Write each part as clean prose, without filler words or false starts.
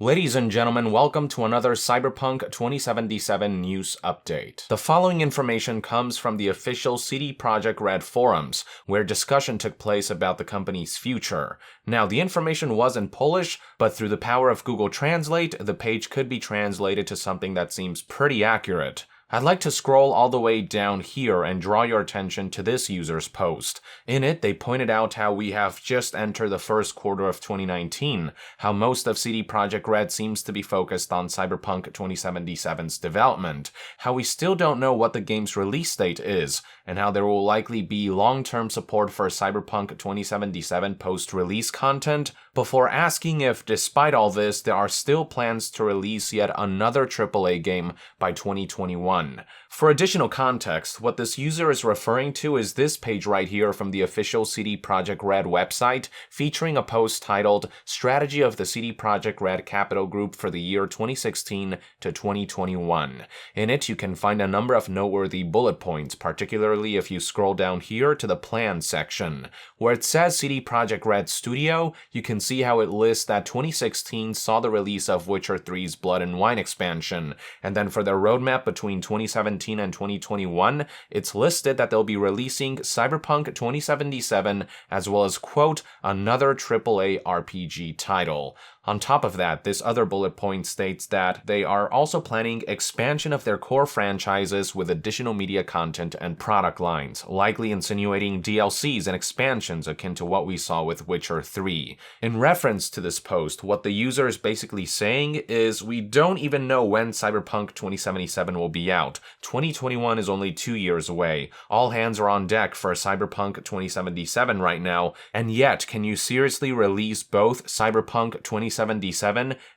Ladies and gentlemen, welcome to another Cyberpunk 2077 news update. The following information comes from the official CD Projekt Red forums, where discussion took place about the company's future. Now, the information was in Polish, but through the power of Google Translate, the page could be translated to something that seems pretty accurate. I'd like to scroll all the way down here and draw your attention to this user's post. In it, they pointed out how we have just entered the first quarter of 2019, how most of CD Projekt Red seems to be focused on Cyberpunk 2077's development, how we still don't know what the game's release date is, and how there will likely be long-term support for Cyberpunk 2077 post-release content, before asking if, despite all this, there are still plans to release yet another AAA game by 2021. For additional context, what this user is referring to is this page right here from the official CD Projekt Red website, featuring a post titled Strategy of the CD Projekt Red Capital Group for the year 2016 to 2021. In it, you can find a number of noteworthy bullet points, particularly if you scroll down here to the plan section. Where it says CD Projekt Red Studio, you can see how it lists that 2016 saw the release of Witcher 3's Blood and Wine expansion, and then for their roadmap between 2017 and 2021, it's listed that they'll be releasing Cyberpunk 2077 as well as, quote, another AAA RPG title. On top of that, this other bullet point states that they are also planning expansion of their core franchises with additional media content and product lines, likely insinuating DLCs and expansions akin to what we saw with Witcher 3. In reference to this post, what the user is basically saying is we don't even know when Cyberpunk 2077 will be out. 2021 is only 2 years away. All hands are on deck for Cyberpunk 2077 right now, and yet can you seriously release both Cyberpunk 2077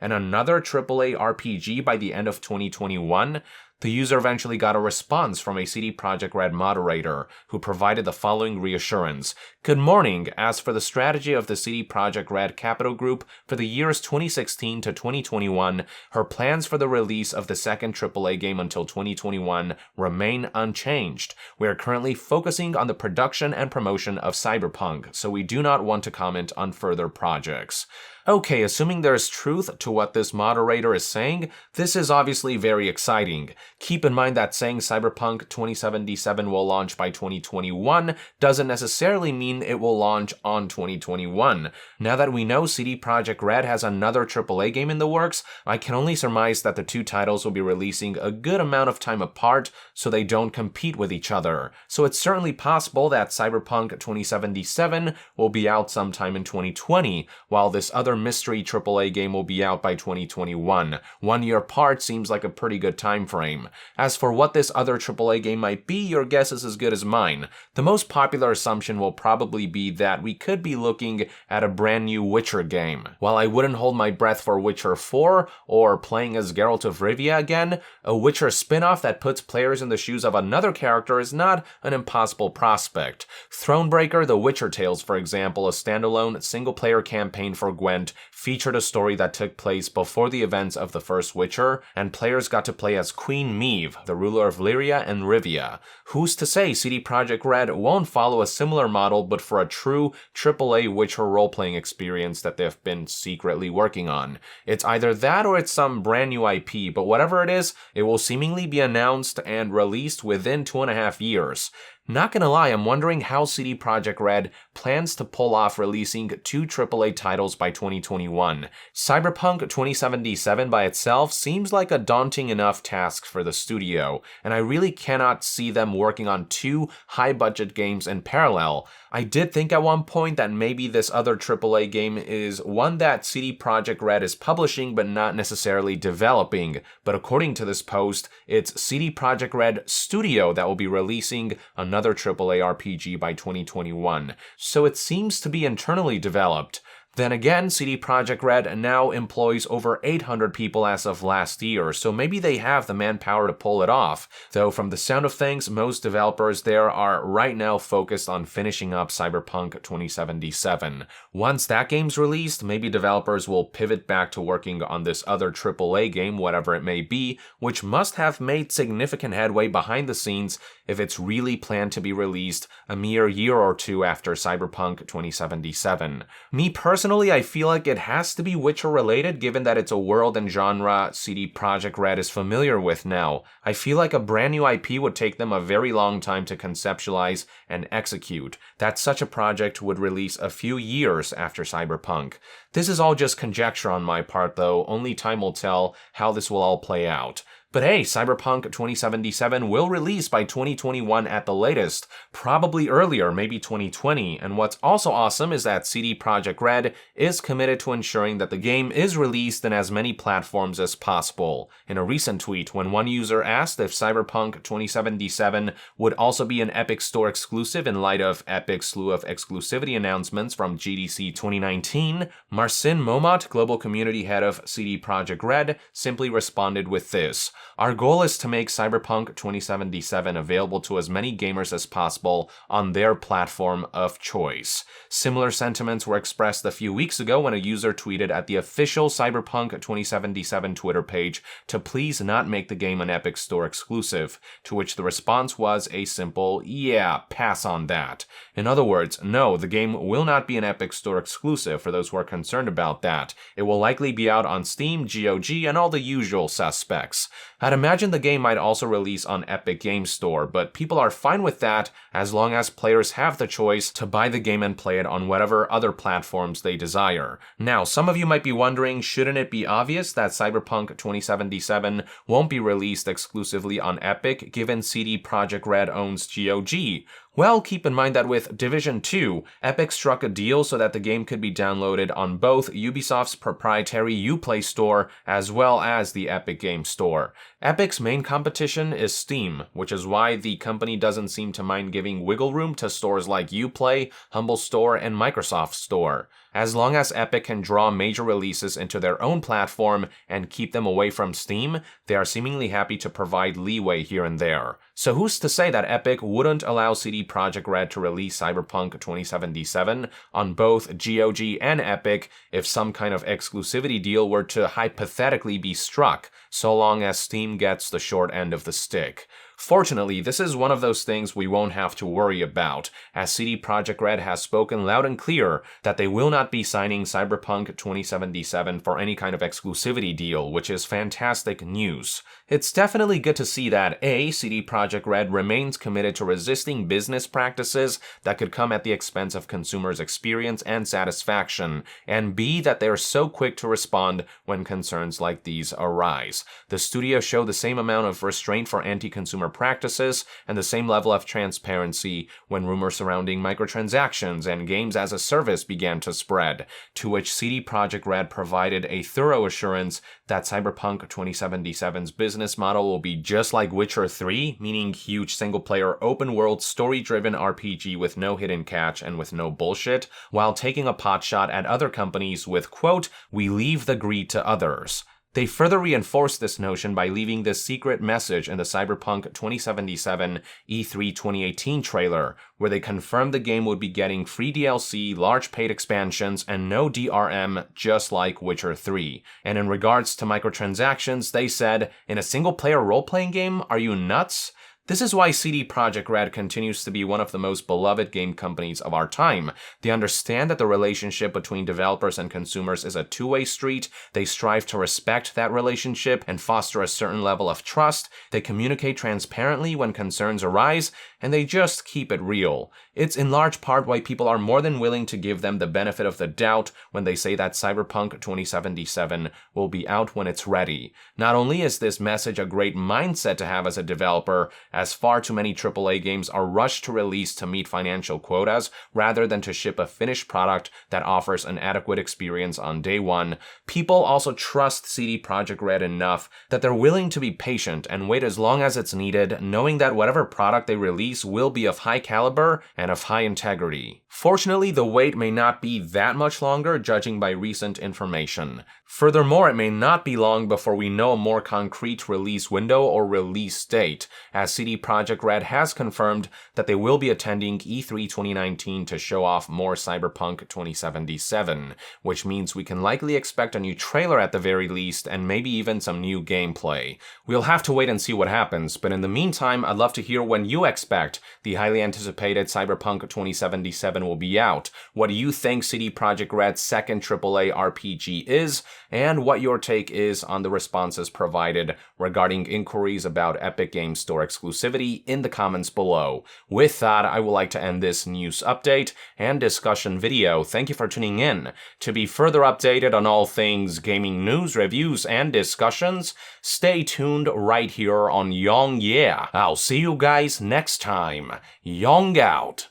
and another AAA RPG by the end of 2021? The user eventually got a response from a CD Projekt Red moderator, who provided the following reassurance. Good morning. As for the strategy of the CD Projekt Red Capital Group for the years 2016 to 2021, her plans for the release of the second AAA game until 2021 remain unchanged. We are currently focusing on the production and promotion of Cyberpunk, so we do not want to comment on further projects. Okay, assuming there's truth to what this moderator is saying, this is obviously very exciting. Keep in mind that saying Cyberpunk 2077 will launch by 2021 doesn't necessarily mean it will launch on 2021. Now that we know CD Projekt Red has another AAA game in the works, I can only surmise that the two titles will be releasing a good amount of time apart so they don't compete with each other. So it's certainly possible that Cyberpunk 2077 will be out sometime in 2020, while this other mystery AAA game will be out by 2021. 1 year apart seems like a pretty good time frame. As for what this other AAA game might be, your guess is as good as mine. The most popular assumption will probably be that we could be looking at a brand new Witcher game. While I wouldn't hold my breath for Witcher 4 or playing as Geralt of Rivia again, a Witcher spin-off that puts players in the shoes of another character is not an impossible prospect. Thronebreaker: The Witcher Tales, for example, a standalone single-player campaign for Gwent, featured a story that took place before the events of the first Witcher, and players got to play as Queen Meve, the ruler of Lyria and Rivia. Who's to say CD Projekt Red won't follow a similar model, but for a true AAA Witcher role-playing experience that they've been secretly working on? It's either that or it's some brand new IP, but whatever it is, it will seemingly be announced and released within 2.5 years. Not gonna lie, I'm wondering how CD Projekt Red plans to pull off releasing two AAA titles by 2021. Cyberpunk 2077 by itself seems like a daunting enough task for the studio, and I really cannot see them working on two high-budget games in parallel. I did think at one point that maybe this other AAA game is one that CD Projekt Red is publishing but not necessarily developing, but according to this post, it's CD Projekt Red Studio that will be releasing another AAA RPG by 2021, so it seems to be internally developed. Then again, CD Projekt Red now employs over 800 people as of last year, so maybe they have the manpower to pull it off. Though from the sound of things, most developers there are right now focused on finishing up Cyberpunk 2077. Once that game's released, maybe developers will pivot back to working on this other AAA game, whatever it may be, which must have made significant headway behind the scenes if it's really planned to be released a mere year or two after Cyberpunk 2077. Me personally, Personally, I feel like it has to be Witcher related given that it's a world and genre CD Projekt Red is familiar with now. I feel like a brand new IP would take them a very long time to conceptualize and execute, that such a project would release a few years after Cyberpunk. This is all just conjecture on my part though, only time will tell how this will all play out. But hey, Cyberpunk 2077 will release by 2021 at the latest, probably earlier, maybe 2020, and what's also awesome is that CD Projekt Red is committed to ensuring that the game is released in as many platforms as possible. In a recent tweet, when one user asked if Cyberpunk 2077 would also be an Epic Store exclusive in light of Epic's slew of exclusivity announcements from GDC 2019, Marcin Momot, global community head of CD Projekt Red, simply responded with this: "Our goal is to make Cyberpunk 2077 available to as many gamers as possible on their platform of choice." Similar sentiments were expressed a few weeks ago when a user tweeted at the official Cyberpunk 2077 Twitter page to please not make the game an Epic Store exclusive, to which the response was a simple, "Yeah, pass on that." In other words, no, the game will not be an Epic Store exclusive for those who are concerned about that. It will likely be out on Steam, GOG, and all the usual suspects. I'd imagine the game might also release on Epic Games Store, but people are fine with that as long as players have the choice to buy the game and play it on whatever other platforms they desire. Now, some of you might be wondering, shouldn't it be obvious that Cyberpunk 2077 won't be released exclusively on Epic given CD Projekt Red owns GOG? Well, keep in mind that with Division 2, Epic struck a deal so that the game could be downloaded on both Ubisoft's proprietary Uplay store as well as the Epic Games Store. Epic's main competition is Steam, which is why the company doesn't seem to mind giving wiggle room to stores like Uplay, Humble Store, and Microsoft Store. As long as Epic can draw major releases into their own platform and keep them away from Steam, they are seemingly happy to provide leeway here and there. So who's to say that Epic wouldn't allow CD Projekt Red to release Cyberpunk 2077 on both GOG and Epic if some kind of exclusivity deal were to hypothetically be struck, so long as Steam gets the short end of the stick? Fortunately, this is one of those things we won't have to worry about, as CD Projekt Red has spoken loud and clear that they will not be signing Cyberpunk 2077 for any kind of exclusivity deal, which is fantastic news. It's definitely good to see that A, CD Projekt Red remains committed to resisting business practices that could come at the expense of consumers' experience and satisfaction, and B, that they are so quick to respond when concerns like these arise. The studio showed the same amount of restraint for anti-consumer practices and the same level of transparency when rumors surrounding microtransactions and games as a service began to spread, to which CD Projekt Red provided a thorough assurance that Cyberpunk 2077's business model will be just like Witcher 3, meaning huge single-player open-world story-driven RPG with no hidden catch and with no bullshit, while taking a potshot at other companies with, quote, "We leave the greed to others." They further reinforced this notion by leaving this secret message in the Cyberpunk 2077 E3 2018 trailer, where they confirmed the game would be getting free DLC, large paid expansions, and no DRM, just like Witcher 3. And in regards to microtransactions, they said, "In a single-player role-playing game, are you nuts?" This is why CD Projekt Red continues to be one of the most beloved game companies of our time. They understand that the relationship between developers and consumers is a two-way street. They strive to respect that relationship and foster a certain level of trust. They communicate transparently when concerns arise, and they just keep it real. It's in large part why people are more than willing to give them the benefit of the doubt when they say that Cyberpunk 2077 will be out when it's ready. Not only is this message a great mindset to have as a developer, as far too many AAA games are rushed to release to meet financial quotas rather than to ship a finished product that offers an adequate experience on day one, people also trust CD Projekt Red enough that they're willing to be patient and wait as long as it's needed, knowing that whatever product they release will be of high caliber and of high integrity. Fortunately, the wait may not be that much longer, judging by recent information. Furthermore, it may not be long before we know a more concrete release window or release date, as CD Projekt Red has confirmed that they will be attending E3 2019 to show off more Cyberpunk 2077, which means we can likely expect a new trailer at the very least and maybe even some new gameplay. We'll have to wait and see what happens, but in the meantime, I'd love to hear when you expect the highly anticipated Cyberpunk 2077 will be out. What do you think CD Projekt Red's second AAA RPG is, and what your take is on the responses provided regarding inquiries about Epic Games Store exclusivity in the comments below. With that, I would like to end this news update and discussion video. Thank you for tuning in. To be further updated on all things gaming news, reviews, and discussions, stay tuned right here on Yong Yeah. I'll see you guys next time. Yong out.